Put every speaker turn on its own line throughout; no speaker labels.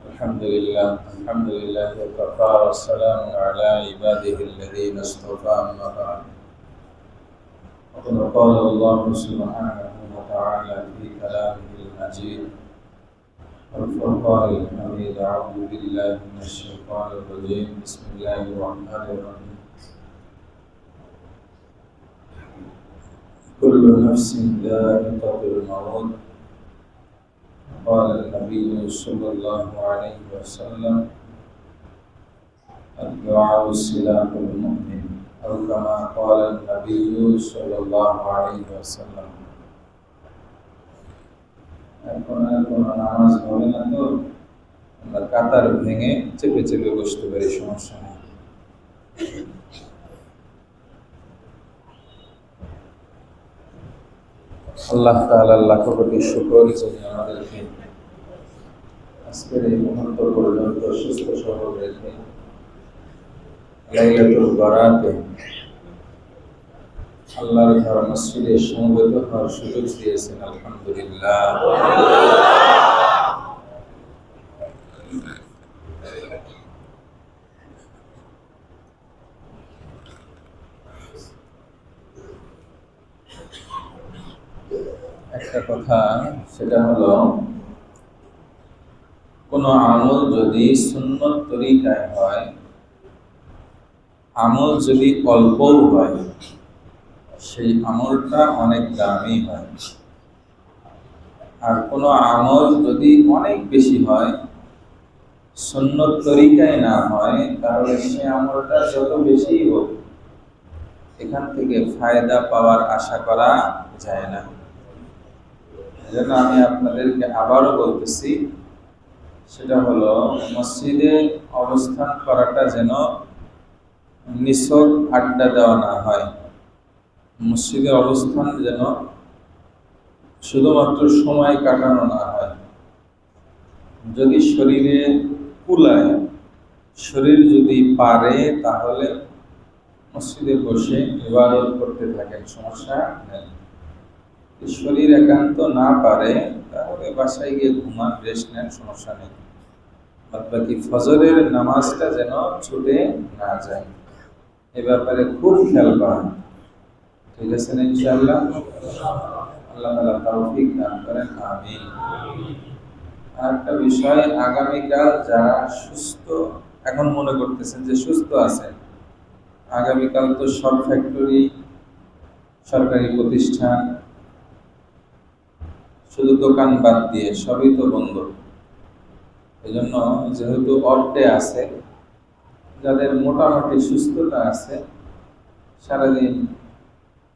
الحمد لله وكفى والسلام على عباده الذين اصطفى أما بعد. وقد قال الله سبحانه وتعالى في كلامه المجيد والفرقان الحميد: أعوذ بالله من الشيطان الرجيم، بسم الله الرحمن الرحيم. كل نفس ذائقة الموت. قال النبي صلى الله عليه وسلم: الدعاء سلاح المؤمن، أو كما قال النبي صلى الله عليه وسلم. এখন আর কোনো নামাজ হবে না তো আমরা কাতার ভেঙে চেপে চেপে বসতে পারি, সমস্যা নেই। আল্লাহ তাআলার লাখো কোটি শুকর যে আমাদেরকে আজকের এই মুহূর্ত পর্যন্ত সুস্থ সবল রেখে লাইলাতুল বারাতে আল্লাহর ঘর মসজিদে সমবেত হওয়ার সুযোগ দিয়েছেন, আলহামদুলিল্লাহ। একটা কথা, সেটা হলো কোনো আমল যদি সুন্নত তরিকায় হয়, আমল যদি অল্পও হয়, সেই আমলটা অনেক দামি হয়। আর কোনো আমল যদি অনেক বেশি হয়, সুন্নত তরিকায় না হয়, তাহলে সেই আমলটা যত বেশি হোক এখান থেকে ফায়দা পাওয়ার আশা করা যায় না। এজন্য আমি আপনাদেরকে আবারও বলতেছি, সেটা হলো মসজিদে অবস্থান করাটা যেন নিছক আড্ডা দেওয়া না হয়। মসজিদে অবস্থান যেন শুধুমাত্র সময় কাটানো না হয়। যদি শরীরে কুলায়, শরীর যদি পারে, তাহলে মসজিদে বসে ইবাদত করতে থাকেন, সমস্যা নেই। শরীর একান্ত না পারে, তাহলে বাসায় গিয়ে ঘুমান, রেস্ট নেন, সমস্যা নেই। বাকি ফজরের নামাজটা যেন ছুটে না যায়, এ ব্যাপারে খুব খেয়াল করেন, ঠিক আছে না? ইনশাআল্লাহ আল্লাহ তাআলা তৌফিক দান করেন, আমিন। আরেকটা বিষয়, আগামীকাল যারা সুস্থ এখন মনে করতেছেন যে সুস্থ আছেন, আগামীকাল তো সব ফ্যাক্টরি, সরকারি প্রতিষ্ঠান, শুধু দোকান বাদ দিয়ে সবই তো বন্ধ। এজন্য যেহেতু অফ ডে আছে, যাদের মোটামুটি সুস্থতা আছে, সারাদিন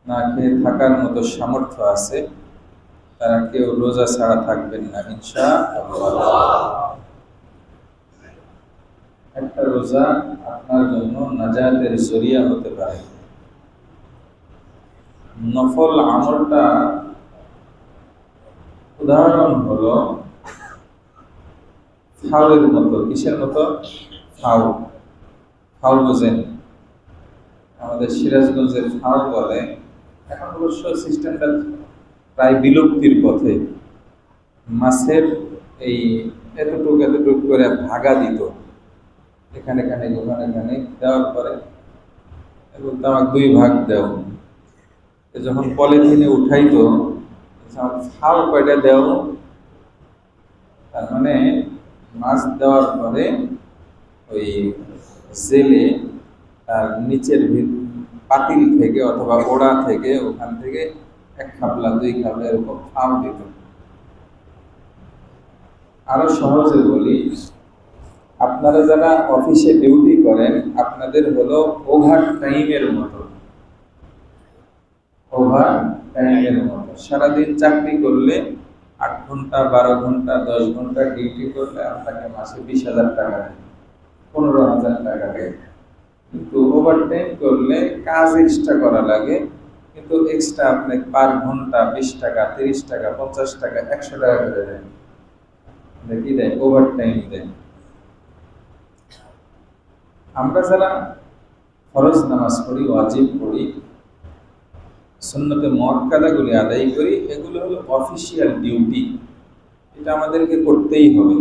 না খেয়ে থাকার মতো সামর্থ্য আছে, তারা কেউ রোজা ছাড়া থাকবেন না, ইনশাআল্লাহ। একটা রোজা আপনার জন্য নাজাতের জরিয়া হতে পারে। নফল আমলটা উদাহরণ হলো ফাউলের মতো। কিসের মতো? ফাউল। ফাউল বোঝেন? আমাদের সিরাজগঞ্জের ফাউল বলে। এখন অবশ্য সিস্টেমটা প্রায় বিলুপ্তির পথে। মাছের এই এতটুকু এতটুকু করে ভাগা দিত, এখানে এখানে ওখানে এখানে দেওয়ার পরে এবং তামাক 2 ভাগ দেও, যখন পলিথিনে উঠাইতো, ফাউল কয়টা দেও, তার মানে মাছ দেওয়ার পরে ওই জেলে তার নিচের পাতিল থেকে অথবা ওড়া থেকে, ওখান থেকে 1 খাবলা 2 খাবলা এরকম ফাউল দিত। আরো সহজে বলি, আপনারা যারা অফিসে ডিউটি করেন, আপনাদের হলো ওভার টাইমের মতো। ওভার টাইমের মতো সারাদিন চাকরি করলে 8 ঘন্টা 12 ঘন্টা 10 ঘন্টা ডিউটি করলে আপনাকে মাসে 20,000 টাকা দেয়, 15,000 টাকা দেয়। কিন্তু ওভার টাইম করলে কাজ এক্সট্রা করা লাগে, কিন্তু এক্সট্রা আপনি পার ঘন্টা 20 টাকা 30 টাকা 50 টাকা 100 টাকা করে দেয়। কি দেয়? ওভার টাইম দেয়। আমরা যারা ফরজ নামাজ পড়ি, ওয়াজিব পড়ি, সুন্নতে মুআক্কাদাগুলি আদায় করি, এগুলো হলো অফিসিয়াল ডিউটি, এটা আমাদেরকে করতেই হবে।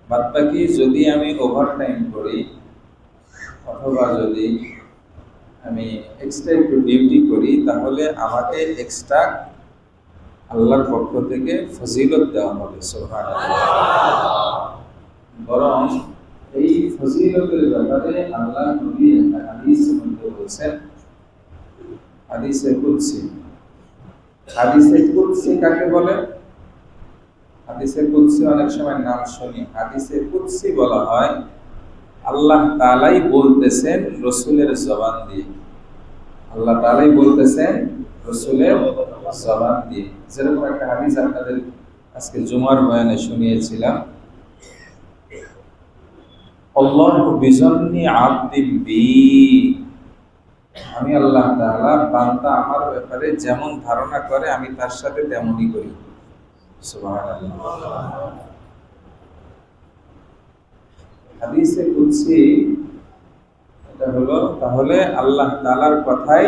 বাদ বাকি যদি আমি ওভারটাইম করি অথবা যদি আমি এক্সট্রা একটু ডিউটি করি, তাহলে আমাকে এক্সট্রা আল্লাহর পক্ষ থেকে ফজিলত দেওয়া হবে। সুবহানাল্লাহ। বরং এই ফজিলতের ব্যাপারে আল্লাহ নবী একটা হাদিসের মধ্যে বলছেন, হাদিসে কুদসি। হাদিসে কুদসি কাকে বলে? হাদিসে কুদসি অনেক সময় নাম শুনি। হাদিসে কুদসি বলা হয় আল্লাহ তাআলাই বলতেছেন রাসূলের জবান দিয়ে। আল্লাহ তাআলাই বলতেছেন রাসূলের জবান দিয়ে। যেরকম একটা হাদিস আপনাদের আজকে জুমার বয়ানে শুনিয়েছিলাম, আল্লাহু বিজন্নি আবদিন বি, আমি আল্লাহ তাআলা বান্দা আমার ব্যাপারে যেমন ধারণা করে আমি তার সাথে তেমনই করি। সুবহানাল্লাহ। হাদিসে কুদসি এটা হলো তাহলে আল্লাহ তাআলার কথাই,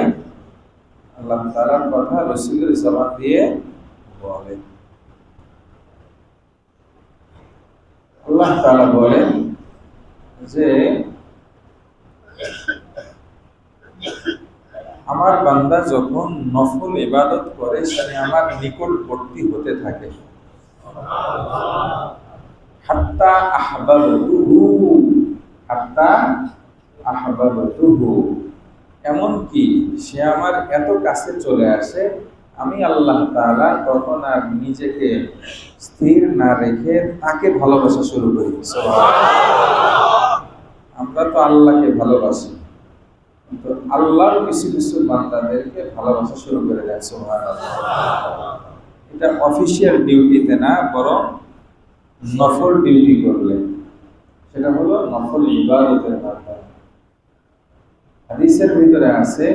আল্লাহ তাআলার কথা রাসূলের জবান দিয়ে বলে। আল্লাহ তাআলা বলেন যে আমার বান্দা যখন নফল ইবাদত করে সে আমার নিকটবর্তী হতে থাকে, হাত্তা আহবাবতুহু, হাত্তা আহবাবতুহু, এমন কি সে আমার এত কাছে চলে আসে আমি আল্লাহ তাআলা তখন আর নিজেকে স্থির না রেখে তাকে ভালোবাসা শুরু করি। আমরা তো আল্লাহকে ভালোবাসি, তো আল্লাহর কিছু কিছু বান্দাদেরকে ভালোবাসা শুরু করে দেয়। সুবহানাল্লাহ। এটা অফিশিয়াল ডিউটিতে না, বরং নফল ডিউটি করলে সেটা হলো নফল ইবাদতের মাধ্যমে। হাদিসের ভিতরে আছে,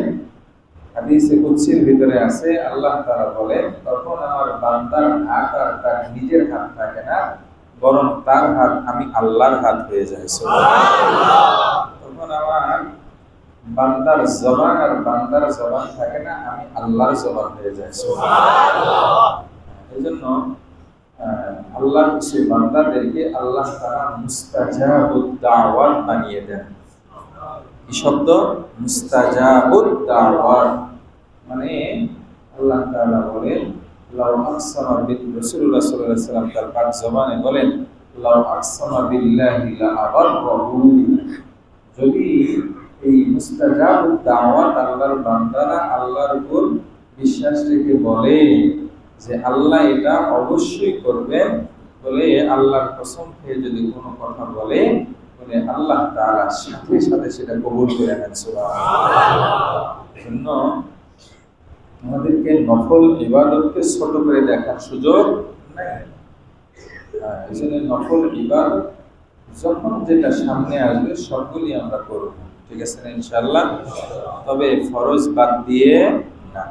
হাদিসে কুদসির ভিতরে আছে, আল্লাহ তাআলা বলেন তখন আমার বান্দার হাত আর তার নিজের হাত থাকে না, বরং তার হাত আমি আল্লাহর হাত হয়ে যায়। সুবহানাল্লাহ। তখন আমার বান্দার জবান আর বান্দার জবান থাকে না, আমি আল্লাহর জবান হয়ে যায়। সুবহানাল্লাহ। এজন্য আল্লাহ কিছু বান্দাদেরকে আল্লাহ তাআলা মুস্তাজাবুদ দাওয়াত বানিয়ে দেন। এই শব্দ মুস্তাজাবুদ দাওয়াত মানে আল্লাহ তাআলা বলেন লাউ আকসামা রাসূলুল্লাহ সাল্লাল্লাহু আলাইহি ওয়াসাল্লাম তার পাক জবানে বলেন লাউ আকসামা বিল্লাহি লা আবারহু, যদি এই মুস্তাজাবুদ দাওয়াত আল্লাহর বান্দারা আল্লাহর উপর বিশ্বাস রেখে বলে যে আল্লাহ এটা অবশ্যই করবেন, বলে আল্লাহর কসম খেয়ে যদি কোনো কথা বলে বলে আল্লাহ তাআলা সাথে সাথে সেটা কবুল করে নেন। সুবহানাল্লাহ। জন্য আমাদেরকে নফল ইবাদতকে ছোট করে দেখার সুযোগ নাই। এজন্য নফল ইবাদত যখন যেটা সামনে আসবে সবগুলি আমরা করব, ঠিক আছে না ইনশাআল্লাহ? তবে ফরজ বাদ দিয়ে না।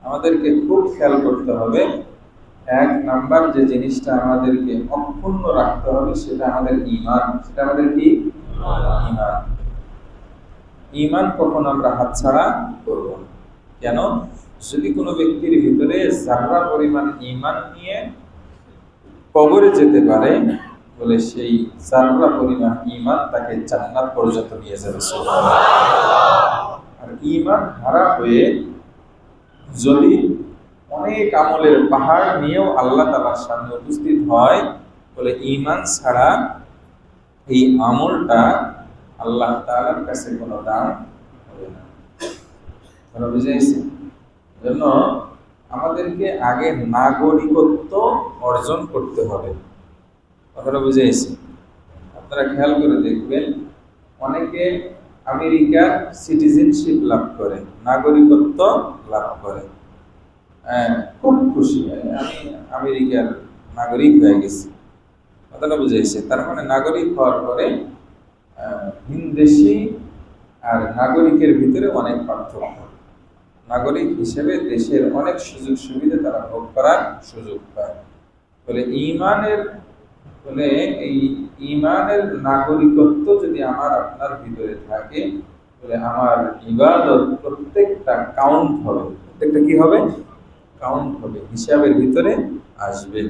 আমাদেরকে খুব খেয়াল করতে হবে, এক নাম্বার যে জিনিসটা আমাদেরকে অক্ষুণ্ণ রাখতে হবে সেটা আমাদের ঈমান। সেটা আমাদের কি? ঈমান। ঈমান কখন আমরা হাতছাড়া করব না। কেন? যদি কোনো ব্যক্তির ভিতরে যারা পরিমাণ ঈমান নিয়ে কবরে যেতে পারে বলে সেই যারা পরিমাণ ঈমান তাকে জান্নাত পর্যন্ত নিয়ে যাবে। আর ঈমান হারা হয়ে যদি অনেক আমলের পাহাড় নিয়েও আল্লাহ তাআলার সামনে উপস্থিত হয় বলে ঈমান ছাড়া এই আমলটা আল্লাহ তাআলার কাছে কোনো দাম হবে না। তাহলে বুঝেছি? জন্য আমাদেরকে আগে নাগরিকত্ব অর্জন করতে হবে। কথাটা বুঝেছি? আপনারা খেয়াল করে দেখবেন অনেকে আমেরিকার সিটিজেনশিপ লাভ করে, নাগরিকত্ব লাভ করে, খুব খুশি আমি আমেরিকার নাগরিক হয়ে গেছি। কথাটা বুঝেছে? তার মানে নাগরিক হওয়ার পরে ভিনদেশী আর নাগরিকের ভিতরে অনেক পার্থক্য। নাগরিক হিসেবে দেশের অনেক সুযোগ সুবিধা তারা ভোগ করার সুযোগ পায়। বলে এই ঈমানের নাগরিকত্ব যদি আমার আপনার ভিতরে থাকে বলে আমার ইবাদত প্রত্যেকটা কাউন্ট হবে। প্রত্যেকটা কি হবে? কাউন্ট হবে, হিসাবের ভিতরে আসবে।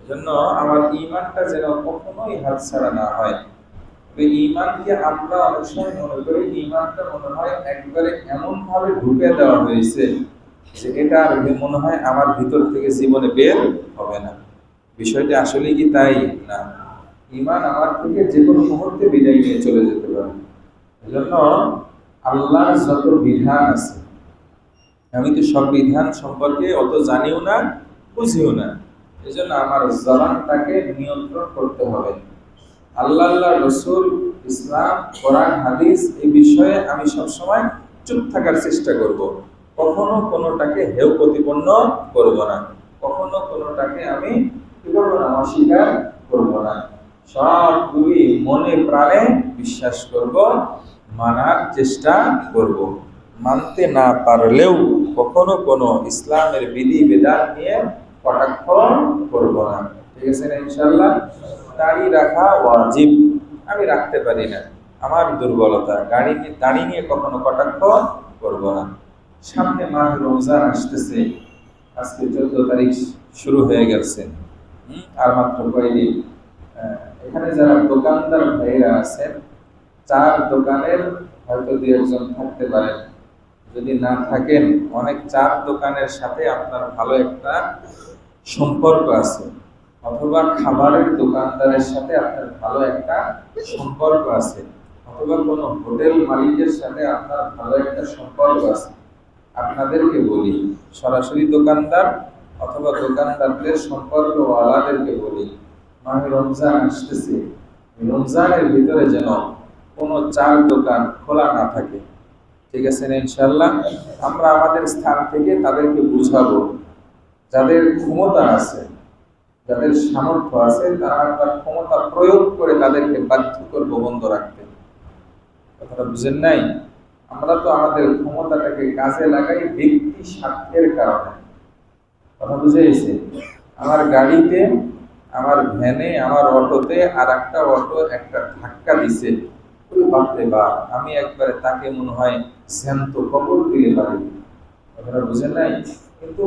এজন্য আমার ঈমানটা যেন কখনোই হাতছাড়া না হয়। ঈমানকে আমরা অনেক সময় মনে করি ঈমানটা মনে হয় একবারে এমন ভাবে ঢুকে দেওয়া হয়েছে যে এটা আর মনে হয় আমার ভিতর থেকে জীবনে বের হবে না। বিষয়টা আসলে কি তাই না? ঈমান আমার থেকে যে কোনো মুহূর্তে বিদায় নিয়ে চলে যেতে পারে। এজন্য আল্লাহর যত বিধান আছে, আমি তো সব বিধান সম্পর্কে অত জানিও না, বুঝিও না। এজন্য আমার জবানটাকে নিয়ন্ত্রণ করতে হবে। আল্লাহ রসুল, ইসলাম, কোরআন, হাদিস এই বিষয়ে আমি সবসময় চুপ থাকার চেষ্টা করব। কখনো কোনোটাকে হেয় প্রতিপন্ন করব না, কখনো কোনোটাকে আমি কি করবো না, অস্বীকার করব না। সবগুলি মনে প্রাণে বিশ্বাস করব, মানার চেষ্টা করব। মানতে না পারলেও কখনো কোনো ইসলামের বিধি বিধান নিয়ে কটাক্ষ করব না। ঠিক আছে না ইনশাআল্লাহ? দাড়ি রাখা ওয়াজিব, আমি রাখতে পারি না, আমার দুর্বলতা। দাড়ি নিয়ে কখনো কটাক্ষ করব না। সামনে মাহে রমজান আসতেছে, আজকে 14 তারিখ শুরু হয়ে গেছে, আর মাত্র কয়েকদিন। এখানে যারা দোকানদার ভাইরা আছেন, চার দোকানের হয়তো দুই একজন থাকতে পারেন। যদি না থাকেন, অনেক চার দোকানের সাথে আপনার ভালো একটা সম্পর্ক আছে, অথবা খাবারের দোকানদারের সাথে আপনার ভালো একটা সম্পর্ক আছে, অথবা কোনো হোটেল মালিকের সাথে আপনার ভালো একটা সম্পর্ক আছে। আপনাদেরকে বলি, সরাসরি দোকানদার অথবা দোকানদারদের সম্পর্কওয়ালাদেরকে বলি, মাহে রমজান আসতেছে, রমজানের ভিতরে যেন কোনো চার দোকান খোলা না থাকে। ঠিক আছে না ইনশাআল্লাহ? আমরা আমাদের স্থান থেকে তাদেরকে বুঝাবো, যাদের ক্ষমতা আছে, যাদের সামর্থ্য আছে, তারা তার ক্ষমতা প্রয়োগ করে তাদেরকে বাধ্য করবো বন্ধ রাখতে। কথাটা বুঝেন নাই? আমরা তো আমাদের ক্ষমতাটাকে কাজে লাগাই ব্যক্তি স্বার্থের কারণে। কথা বুঝে গেছে? আমার গাড়িতে, আমার ভ্যানে, আমার অটোতে আর একটা অটো একটা ধাক্কা দিছে, বাপরে বাপ, আমি একবারে তাকে মনে হয় জ্যান্ত কবর দিতে পারি। কথাটা বুঝেন নাই? কিন্তু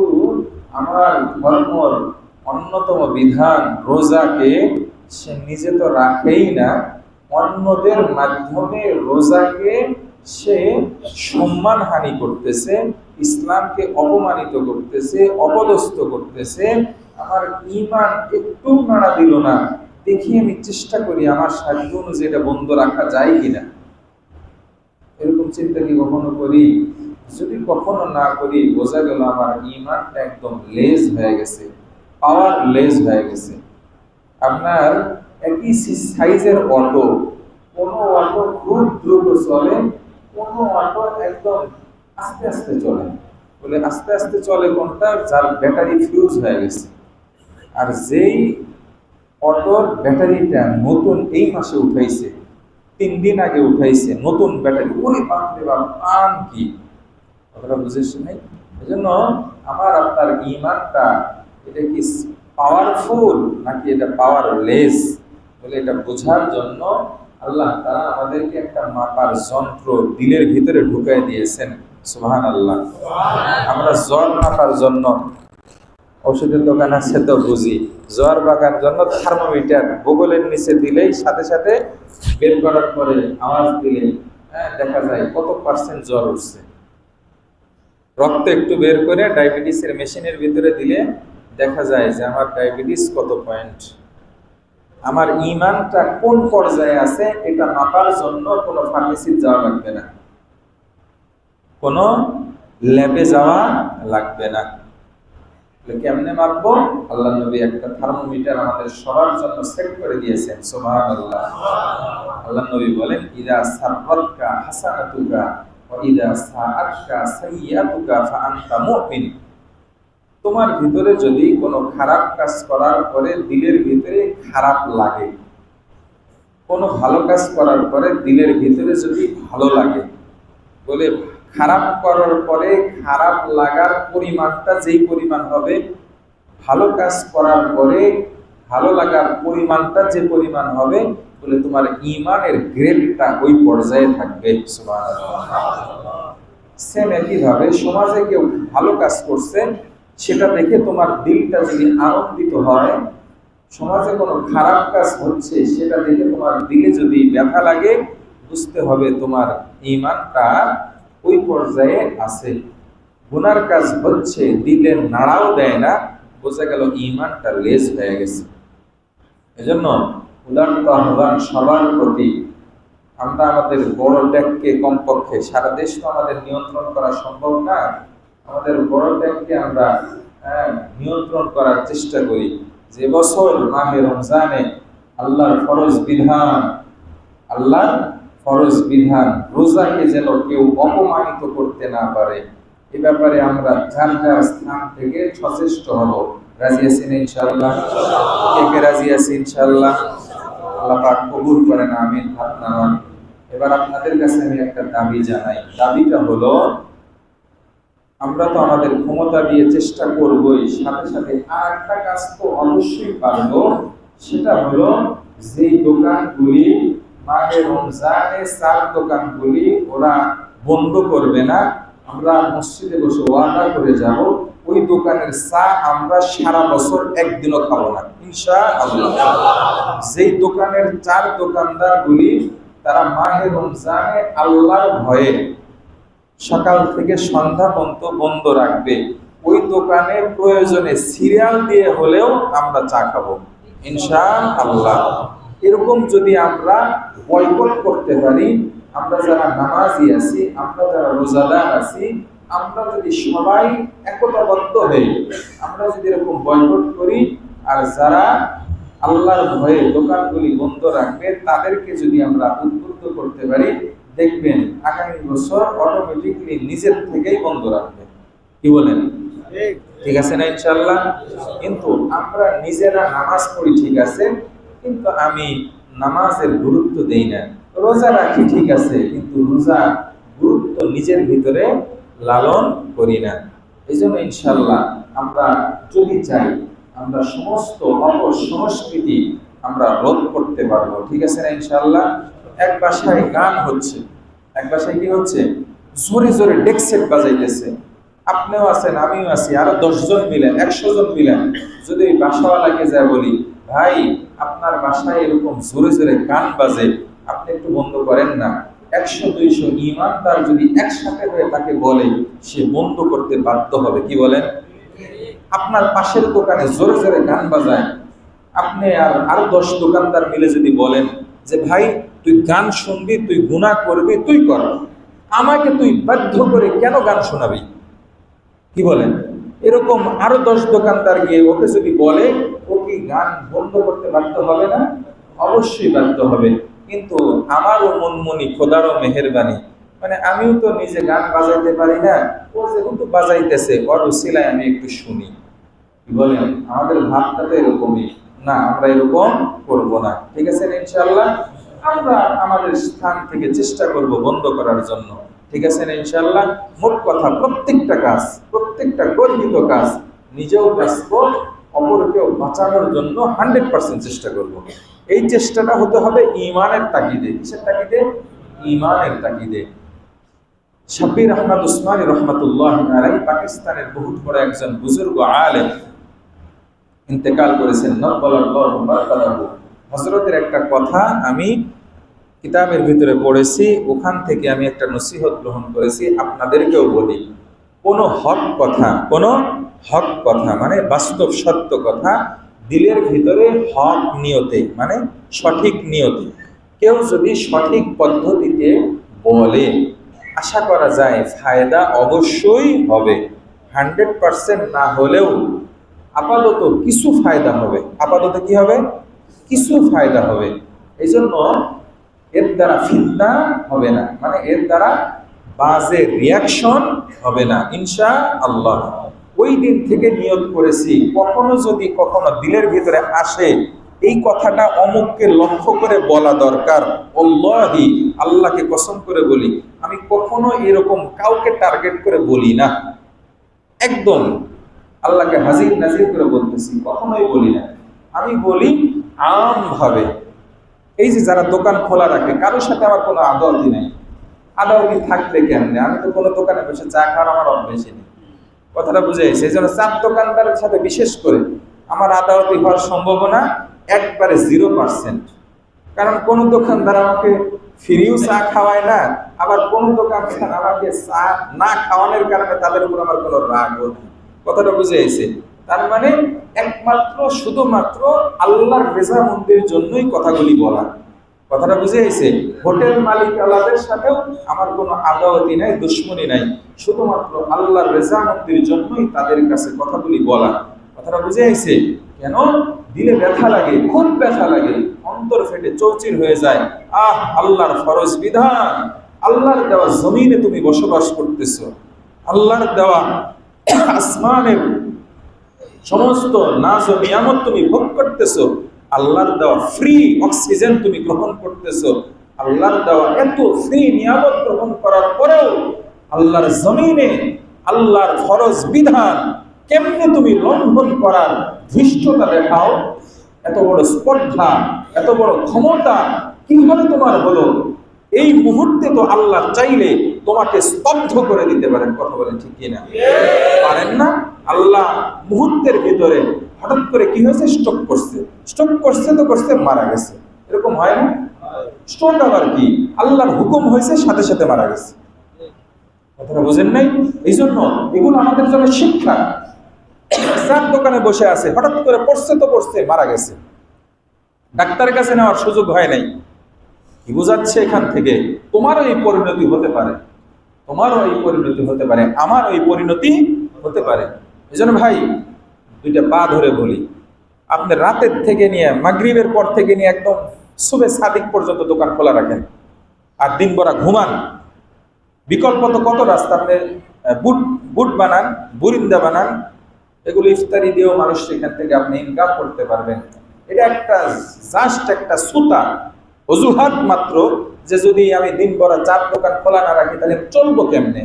আমার ধর্মর অন্যতম বিধান রোজাকে সে নিজে তো রাখেই না, অন্যদের মাধ্যমে রোজাকে সে সম্মানহানি করতেছে, ইসলামকে অপমানিত করতেছে, অপদস্থ করতেছে। আমার ঈমান একটু নাড়া দিল না, দেখি আমি চেষ্টা করি আমার সাধ্য অনুযায়ী এটা বন্ধ রাখা যায় কিনা। এরকম চিন্তা কি কখনো করি? যদি কখনো না করি, বোঝা গেল আমার ঈমানটা একদম লেজ হয়ে গেছে, পাওয়ার লেজ হয়ে গেছে। আপনার একই সাইজের অটো, কোন অটো খুব দ্রুত চলে, কোন অটো একদম আস্তে আস্তে চলে। বলে আস্তে আস্তে চলে কোনটা? যার ব্যাটারি ফিউজ হয়ে গেছে। আর যেই অটোর ব্যাটারিটা নতুন এই মাসে উঠাইছে, 3 দিন আগে উঠাইছে নতুন ব্যাটারি, ওরে বাপরে বাপ, আন কি! কথাটা বুঝেছেন নাই? এজন্য আমার আপনার ঈমানটা এটা কি পাওয়ারফুল নাকি এটা পাওয়ারলেস, বলে এটা বোঝার জন্য আল্লাহ তাআলা আমাদেরকে একটা মাপার যন্ত্র দিলের ভিতরে ঢুকাই দিয়েছেন। সুবহানাল্লাহ। আমরা জ্বর মাপার জন্য ওষুধের দোকান আছে তো বুঝি, জ্বর মাপার জন্য থার্মোমিটার বগলের নিচে দিলেই সাথে সাথে বের করার পরে আওয়াজ দিলে দেখা যায় কত পার্সেন্ট জ্বর উঠছে। রক্ত একটু বের করে ডায়াবেটিসের মেশিনের ভিতরে দিলে দেখা যায় যে আমার ডায়াবেটিস কত পয়েন্ট। আমার ঈমানটা কোন পর্যায়ে আছে এটা মাপার জন্য কোনো ফার্মেসিতে যাওয়া লাগবে না, কোনো ল্যাবে যাওয়া লাগবে না। কেমনে মাপবো? আল্লাহ নবী একটা থার্মোমিটার আমাদের সবার জন্য সেট করে দিয়েছেন। সুবহানাল্লাহ। আল্লাহ নবী বলেন, ইদা সাররাতকা হাসানাতুকা ওয়া ইদা সাআতকা সাইয়্যাতুকা ফাআনতা মুমিন। তোমার ভিতরে যদি কোনো খারাপ কাজ করার পরে দিলের ভিতরে খারাপ লাগে, কোনো ভালো কাজ করার পরে দিলের ভিতরে যদি ভালো লাগে, বলে খারাপ করার পরে খারাপ লাগার পরিমাণটা যেই পরিমাণ হবে, ভালো কাজ করার পরে ভালো লাগার পরিমাণটা যে পরিমাণ হবে, বলে তোমার ঈমানের গ্রেডটা ওই পর্যায়ে থাকবে। সুবহানাল্লাহ। সেম একইভাবে সমাজে কেউ ভালো কাজ করছে, সেটা দেখে তোমার দিলটা যদি আনন্দিত হয়, সমাজে কোনো খারাপ কাজ হচ্ছে, সেটা দেখে তোমার দিলে যদি ব্যথা লাগে, বুঝতে হবে তোমার ঈমানটা ওই পর্যায়ে আছে। গুনার কাজ হচ্ছে, দিলে নাড়াও দেয় না, বোঝা গেল ঈমানটা লেজ হয়ে গেছে। এজন্য উদারত আহ্বান সবার প্রতি, আমরা আমাদের বড় ট্যাগকে, কমপক্ষে সারা দেশ তো আমাদের নিয়ন্ত্রণ করা সম্ভব না, আমাদের বড় ট্যাগকে আমরা নিয়ন্ত্রণ করার চেষ্টা করি। যে বছর মাহে রমজানে আল্লাহর ফরজ বিধান রোজাকে যেন কেউ অপমানিত করতে না পারে, এ ব্যাপারে আমরা যার যার স্থান থেকে সচেষ্ট হব। রাজি আছেন ইনশাআল্লাহ? কে কে রাজি আছে ইনশাআল্লাহ? আল্লাহ পাক কবুল করেন, আমিন। হাত নামান। এবার আপনাদের কাছে আমি একটা দাবি জানাই। দাবিটা হলো, আমরা তো আমাদের ক্ষমতা দিয়ে চেষ্টা করবই, সাথে সাথে আর একটা কাজ তো অবশ্যই পারবো। সেটা হলো, যে দোকানগুলি মাহে রমজানে, চার দোকানগুলি ওরা বন্ধ করবে না, আমরা মসজিদে বসে ওয়াদা করে যাব, ওই দোকানের চা আমরা সারা বছর একদিনও খাবো না ইনশাআল্লাহ। যেই দোকানের চার দোকানদারগুলি তারা মাহে রমজানে আল্লাহর ভয়ে সকাল থেকে সন্ধ্যা পর্যন্ত বন্ধ রাখবে, ওই দোকানে প্রয়োজনে সিরিয়াল দিয়ে হলেও আমরা চা খাবো ইনশাআল্লাহ। এরকম যদি আমরা বয়কট করতে পারি, আমরা যারা নামাজি আছি, আমরা যারা রোজাদার আছি, আমরা যদি সবাই একতাবদ্ধ হই, আমরা যদি এরকম বয়কট করি, আর যারা আল্লাহর ভয়ে দোকানগুলি বন্ধ রাখবে তাদেরকে যদি আমরা উদ্বুদ্ধ করতে পারি, দেখবেন আগামী বছর অটোমেটিকলি নিজের থেকেই বন্ধ রাখবে। কি বলেন? ঠিক আছে না ইনশাআল্লাহ? কিন্তু আমরা নিজেরা নামাজ পড়ি, ঠিক আছে, কিন্তু আমি নামাজের গুরুত্ব দেই না। রোজা রাখি, ঠিক আছে, কিন্তু রোজা গুরুত্ব নিজের ভিতরে লালন করি না। এই জন্য ইনশাআল্লাহ আমরা যদি চাই, আমরা সমস্ত অপসংস্কৃতি আমরা রোধ করতে পারবো। ঠিক আছে না ইনশাআল্লাহ? এক বাসায় গান হচ্ছে, এক বাসায় কি হচ্ছে, জোরে জোরে ডেক সেট বাজাইতেছে, আপনিও আছেন, আমিও আছি, আরো 10 জন মিলেন, 100 জন মিলেন, যদি ওই বাসাওয়ালাকে যায় বলি, ভাই আপনার বাসায় এরকম জোরে জোরে গান বাজে, আপনি একটু বন্ধ করেন না, 100-200 ঈমানদার যদি একসাথে হয়ে তাকে বলে, সে বন্ধ করতে বাধ্য হবে। কি বলেন? আপনার পাশের দোকানে জোরে জোরে গান বাজায়, আপনি আর আরো 10 দোকানদার মিলে যদি বলেন যে ভাই তুই গান শুনবি, তুই গুনাহ করবি, তুই কর, আমাকে তুই বাধ্য করে কেন গান শোনাবি? কি বলেন? এরকম আরো 10 দোকানদার গিয়ে ওকে যদি বলে, ও কি গান বন্ধ করতে বাধ্য হবে না? অবশ্যই বাধ্য হবে। কিন্তু আমারও মনমনি, খোদারও মেহেরবানি, মানে আমিও তো নিজে গান বাজাইতে পারি না, ও যেহেতু বাজাইতেছে, ওর উসিলায় আমি একটু শুনি। কি বলেন? আমাদের ভাবটা তো এরকমই না, আমরা এরকম করব না। ঠিক আছে ইনশাআল্লাহ? আমরা আমাদের স্থান থেকে চেষ্টা করব বন্ধ করার জন্য। ঠিক আছে না ইনশাআল্লাহ? মোট কথা, প্রত্যেকটা কাজ, প্রত্যেকটা গর্হিত কাজ নিজেও বাঁচব, অপরকেও বাঁচানোর জন্য 100% চেষ্টা করব। এই চেষ্টাটা হতে হবে ঈমানের তাগিদে। কিসের তাগিদে? ঈমানের তাগিদে। শাব্বির আহমদ উসমানী রহমাতুল্লাহি আলাইহি পাকিস্তানের বহুত বড় একজন বুজুর্গ আলেম ইন্তেকাল করেছেন, নব্বালাল্লাহু মারকাদাহু। হযরতের একটা কথা আমি কিতাবের ভিতরে পড়েছি, ওখান থেকে আমি একটা নসিহত গ্রহণ করেছি, আপনাদেরকেও বলি। কোনো হক কথা মানে বাস্তব সত্য কথা, দিলের ভিতরে হক নিয়তে, মানে সঠিক নিয়তে কেউ যদি সঠিক পদ্ধতিতে বলে, আশা করা যায় ফায়দা অবশ্যই হবে। 100% না হলেও আপাতত কিছু ফায়দা হবে। আপাতত কি হবে? কিছু ফায়দা হবে। এই জন্য এর দ্বারা ফিতনা হবে না, মানে এর দ্বারা বাজে রিয়াকশন হবে না ইনশাআল্লাহ। ওই দিন থেকে নিয়ত করেছি, কখনো যদি কখনো দিলের ভিতরে আসে এই কথাটা অমুককে লক্ষ্য করে বলা দরকার, আল্লাহি, আল্লাহকে কসম করে বলি, আমি কখনো এরকম কাউকে টার্গেট করে বলি না। একদম আল্লাহকে হাজির নাজির করে বলতেছি, কখনোই বলি না। আমি বলি আমভাবে। এই যে যারা দোকান খোলা রাখে, কারোর সাথে আমার কোনো আদাওয়াতি নেই। আদাওয়াতি থাকলে কেমনে? আমি তো কোনো দোকানে বসে চা খাওয়ার আমার অভ্যেসই নেই। কথাটা বুঝে সেই জন্য চার দোকানদারের সাথে বিশেষ করে আমার আদাওয়াতি হওয়ার সম্ভাবনা একবারে 0%। কারণ কোন দোকানদার আমাকে ফ্রিও চা খাওয়ায় না, আবার কোন দোকানদার আমাকে চা না খাওয়ানোর কারণে তাদের উপর আমার কোনো রাগও নেই। কথাটা বুঝে এসে, তার মানে একমাত্র শুধুমাত্র আল্লাহর রেজামন্দির জন্যই কথাগুলি বলা। কথাটা বুঝে এসে, হোটেল মালিক আলাদের সাথেও আমার কোনো আদাওয়াতি নাই, দুশ্মনী নাই, শুধুমাত্র আল্লাহর রেজামন্দির জন্যই তাদের কাছে কথাগুলি বলা। কথাটা বুঝে এসে, কেন দিলে ব্যথা লাগে, খুব ব্যথা লাগে, অন্তর ফেটে চৌচির হয়ে যায়। আল্লাহর ফরজ বিধান, আল্লাহর দেওয়া জমিনে তুমি বসবাস করতেছো, আল্লাহর দেওয়া আসমানের সমস্ত নাজ ও নিয়ামত তুমি ভোগ করতেছো, আল্লাহর দেওয়া ফ্রি অক্সিজেন তুমি গ্রহণ করতেছো, আল্লাহর দেওয়া এত ফ্রি নিয়ামত গ্রহণ করার পরেও আল্লাহর জমিনে আল্লাহর ফরজ বিধান কেমনে তুমি লঙ্ঘন করার ধৃষ্টতা দেখাও? এত বড় স্পর্ধা, এত বড় ক্ষমতা কিভাবে তোমার হলো? এই মুহূর্তে তো আল্লাহ চাইলে তোমাকে স্তব্ধ করে দিতে পারেন। কথা বলেন ঠিক কিনা? পারেন না? আল্লাহ মুহূর্তের ভিতরে হঠাৎ করে কি হয়েছে, স্ট্রোক করছে, স্ট্রোক করছে তো করছে, মারা গেছে। এরকম হয় না? স্ট্রোক আবার কি, আল্লাহর হুকুম হয়েছে, সাথে সাথে মারা গেছে। কথাটা বুঝেন নাই? এই জন্য এগুলো আমাদের জন্য শিক্ষা। চার দোকানে বসে আছে, হঠাৎ করে পড়ছে তো পড়ছে, মারা গেছে, ডাক্তারের কাছে নেওয়ার সুযোগ হয় নাই। কি বোঝাচ্ছে এখান থেকে? তোমারও এই পরিণতি হতে পারে, তোমারও এই পরিণতি হতে পারে, আমারও এই পরিণতি হতে পারে। এই জন্য ভাই, দুইটা পা ধরে বলি, আপনি রাতের থেকে নিয়ে মাগরিবের পর থেকে নিয়ে একদম সুবে সাদিক পর্যন্ত দোকান খোলা রাখেন আর দিন ভরা ঘুমান। বিকল্প তো কত রাস্তা, আপনি বুট বুট বানান, বুরিন্দা বানান, এগুলো ইফতারি দিয়েও মানুষ সেখান থেকে আপনি ইনকাম করতে পারবেন। এটা একটা জাস্ট একটা সুতা, অজুহাত মাত্র, যে যদি আমি দিন ভরা চার দোকান খোলা না রাখি তাহলে চলবো কেমনে।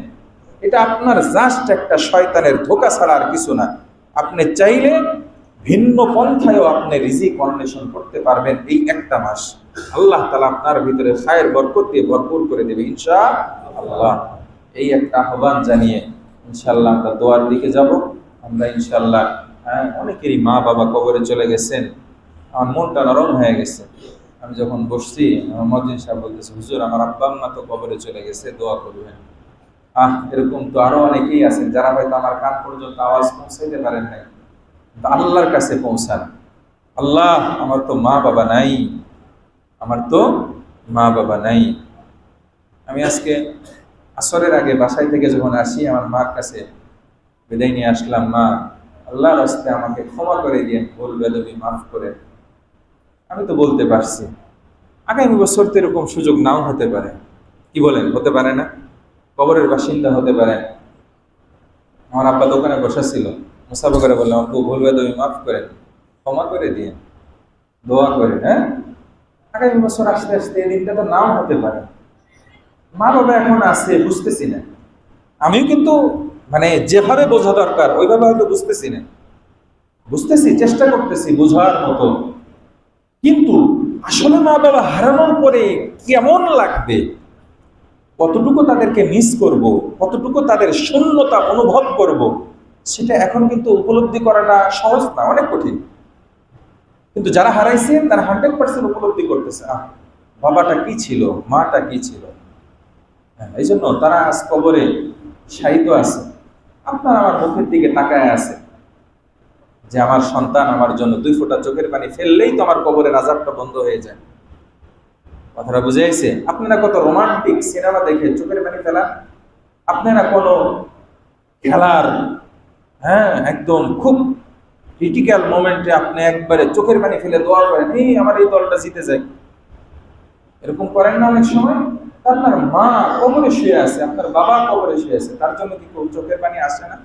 এটা আপনার জাস্ট একটা শয়তানের ধোঁকা ছাড়া আর কিছু না। আপনি চাইলে ভিন্ন পন্থায়ও আপনি রিজিক অন্বেষণ করতে পারবেন এই একটা মাস। আল্লাহ তাআলা আপনার ভিতরে খায়ের বরকত দিয়ে ভরপুর করে দেবে ইনশাআল্লাহ। এই একটা আহ্বান জানিয়ে ইনশাআল্লাহ আমরা দোয়ার দিকে যাব। আমরা ইনশাআল্লাহ, অনেকেরই মা বাবা কবরে চলে গেছেন, আমার মনটা নরম হয়ে গেছে। আমি যখন বসছি, আমার মসজিদ সাহেব বলতেছে, হুজুর আমার আব্বা আম্মা তো কবরে চলে গেছে, দোয়া করবেন। এরকম তো আরো অনেকেই আছেন যারা হয়তো আমার কান পর্যন্ত আওয়াজ পৌঁছাইতে পারেন নাই, আল্লাহর কাছে পৌঁছান। আল্লাহ, আমার তো মা বাবা নাই, আমার তো মা বাবা নাই। আমি আজকে আসরের আগে বাসায় থেকে যখন আসি, আমার মার কাছে বিদায় নিয়ে আসলাম, মা আল্লাহর রাস্তে আমাকে ক্ষমা করে দিয়েন, ভুল বেদবি মাফ করে। আমি তো বলতে পারছি, আগামী বছর তো এরকম সুযোগ নাও হতে পারে। কি বলেন, হতে পারে না? কবরের বাসিন্দা হতে পারে। আমার আব্বা দোকানে বসা ছিল, মুসাফা করে বললাম, আব্বু ভুল বেদবি মাফ করেন, ক্ষমা করে দিয়ে দোয়া করে। আগামী বছর আসতে আসতে এই দিনটা তো নাও হতে পারে। মা বাবা এখন আছে, বুঝতেছি না। আমিও কিন্তু মানে যেভাবে বোঝা দরকার ওইভাবে হয়তো বুঝতেছি না, বুঝতেছি, চেষ্টা করতেছি বোঝার মতো। কিন্তু আসলে মা বাবা হারানোর পরে কেমন লাগবে, কতটুকু তাদেরকে মিস করব, কতটুকু তাদের শূন্যতা অনুভব করব, সেটা এখন কিন্তু উপলব্ধি করাটা সহজ না, অনেক কঠিন। কিন্তু যারা হারাইছেন তারা 100% উপলব্ধি করতেছে, বাবাটা কি ছিল, মাটা কি ছিল। এই জন্য তারা আজ কবরে শায়িত আছে। আপনার আমার মুখের দিকে তাকায় আছে যে আমার সন্তান আমার জন্য 2 ফোঁটা চোখের পানি ফেললেই তো আমার কবরের আযাবটা বন্ধ হয়ে যায়। কথাটা বুঝে আসছে? আপনারা কত রোমান্টিক সিনেমা দেখে চোখের পানি ফেলা, আপনারা কোনো খেলার একদম খুব ক্রিটিক্যাল মোমেন্টে আপনি একবারে চোখের পানি ফেলে দোয়া করেন, আমার এই দলটা জিতে যায়, এরকম করেন না অনেক সময়? আপনার মা কবরে শুয়ে আছে, আপনার বাবা কবরে শুয়ে আছে, তার জন্য কি চোখের পানি আসে না?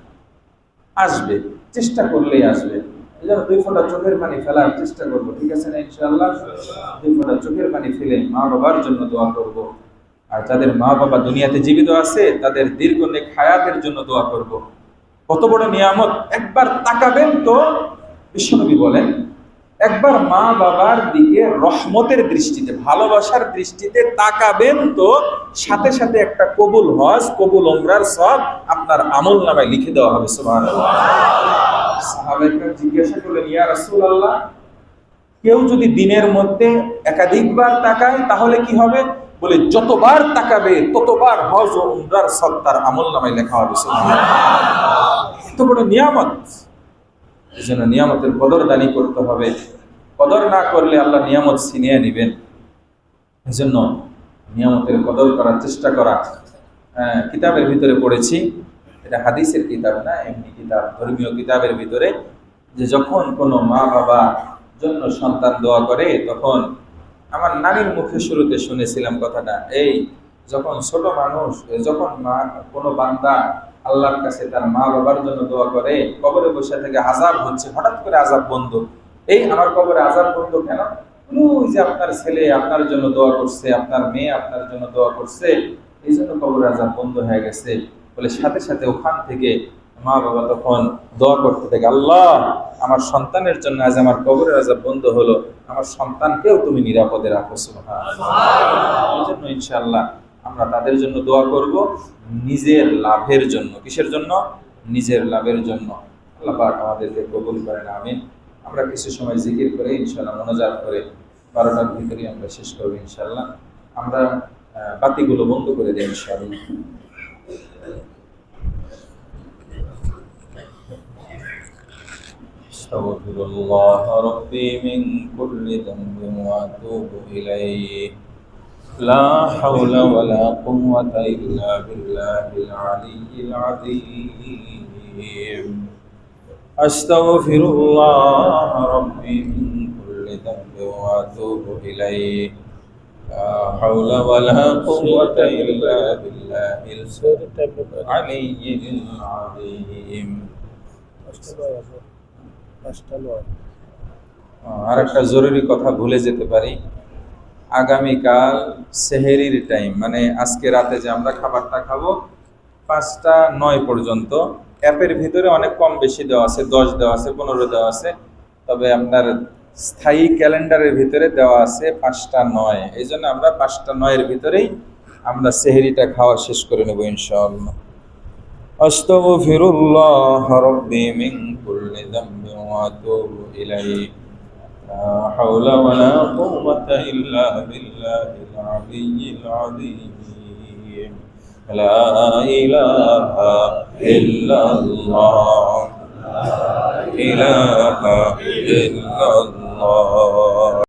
আসবে, চেষ্টা করলেই আসবে। এই জন্য 2 ফোঁটা চোখের পানি ফেলার চেষ্টা করবো, ঠিক আছে না? ইনশাআল্লাহ 2 ফোঁটা চোখের পানি ফেলে মা বাবার জন্য দোয়া করব। আর যাদের মা বাবা দুনিয়াতে জীবিত আছে তাদের দীর্ঘ নেক হায়াতের জন্য দোয়া করব। কত বড় নিয়ামত! একবার তাকাবেন তো, বিশ্বনবী বলেন, একবার মা বাবার দিকে রহমতের দৃষ্টিতে, ভালোবাসার দৃষ্টিতে তাকাবেন তো সাথে সাথে একটা কবুল হজ, কবুল উমরার সব আপনার আমল নামায় লিখে দেওয়া হবে। সুবহানাল্লাহ। সাহাবায়ে জিজ্ঞাসা করলেন, ইয়া রাসূলুল্লাহ, কেউ যদি দিনের মধ্যে একাধিকবার তাকায় তাহলে কি হবে? বলে, যতবার তাকাবে ততবার হজ ও উমরার সব তার আমলনামায় লেখা হবে। সুবহানাল্লাহ, এত বড় নিয়ামত। এজন্য নিয়ামতের কদরদানি করতে হবে। কদর না করলে আল্লাহ নিয়ামত ছিনিয়ে নেবেন। এজন্য নিয়ামতের কদর করার চেষ্টা করা। কিতাবের ভিতরে পড়েছি, এটা হাদিসের কিতাব না, এমনি কিতাব, ধর্মীয় কিতাবের ভিতরে, যে যখন কোনো মা বাবা জন্য সন্তান দোয়া করে, তখন আমার নানির মুখে শুরুতে শুনেছিলাম কথাটা, এই যখন ছোট মানুষ, যখন কোনো বান্দা আল্লাহর কাছে তার মা বাবার জন্য দোয়া করে, কবরে বসে থেকে আযাব হচ্ছে, হঠাৎ করে আযাব বন্ধ, এই আমার কবরে আযাব বন্ধ কেন? ওই যে আপনার ছেলে আপনার জন্য দোয়া করছে, আপনার মেয়ে আপনার জন্য দোয়া করছে, এই জন্য কবরে আযাব বন্ধ হয়ে গেছে। বলে সাথে সাথে ওখান থেকে মা বাবা তখন দোয়া করতে থাকে, আল্লাহ আমার সন্তানের জন্য আজ আমার কবরের আযাব বন্ধ হলো, আমার সন্তানকেও তুমি নিরাপদে রাখো। সুবহানাল্লাহ। এই জন্য ইনশাআল্লাহ আমরা তাদের জন্য দোয়া করব, নিজের লাভের জন্য। কিসের জন্য? নিজের লাভের জন্য। আল্লাহ পাক আমাদেরকে কবুল করেন, আমিন। আমরা কিছু সময় জিকির করে ইনশাআল্লাহ মোনাজাত করে 12টার ভিতরে আমরা শেষ করব ইনশাআল্লাহ। আমরা বাতিগুলো বন্ধ করে দিই ইনশাআল্লাহ। আস্তাগফিরুল্লাহ রাব্বি মিন কুল্লি যামবিন ওয়া আতুবু ইলাইহি। লা হাওলা ওয়ালা কুওয়াতা ইল্লা বিল্লাহিল আলিয়্যিল আযীম। আস্তাগফিরুল্লাহ রাব্বি মিন কুল্লি যামবিন ওয়া আতুবু ইলাইহি। লা হাওলা ওয়ালা কুওয়াতা ইল্লা বিল্লাহিল আলিয়্যিল আযীম। আর একটা জরুরি কথা ভুলে যেতে পারি, আগামীকাল সেহেরির টাইম, মানে আজকে রাতে যে আমরা খাবারটা খাবো 5টা 9 পর্যন্ত, অ্যাপের ভিতরে অনেক কম বেশি দেওয়া আছে, 10 দেওয়া আছে, 15 দেওয়া আছে, তবে আপনার স্থায়ী ক্যালেন্ডারের ভিতরে দেওয়া আছে 5টা 9। এই জন্য আমরা 5টা 9-এর ভিতরেই আমরা সেহেরিটা খাওয়া শেষ করে নেব ইনশাআল্লাহ। আস্তাগফিরুল্লাহ রাব্বি মিন কুল্লি যামবিন ওয়া আতুবু ইলাইহি। লা হাওলা ওয়ালা কুওয়াতা ইল্লা বিল্লাহিল আলিয়্যিল আযীম। লা ইলাহা ইল্লাল্লাহ, লা ইলাহা ইল্লাল্লাহ।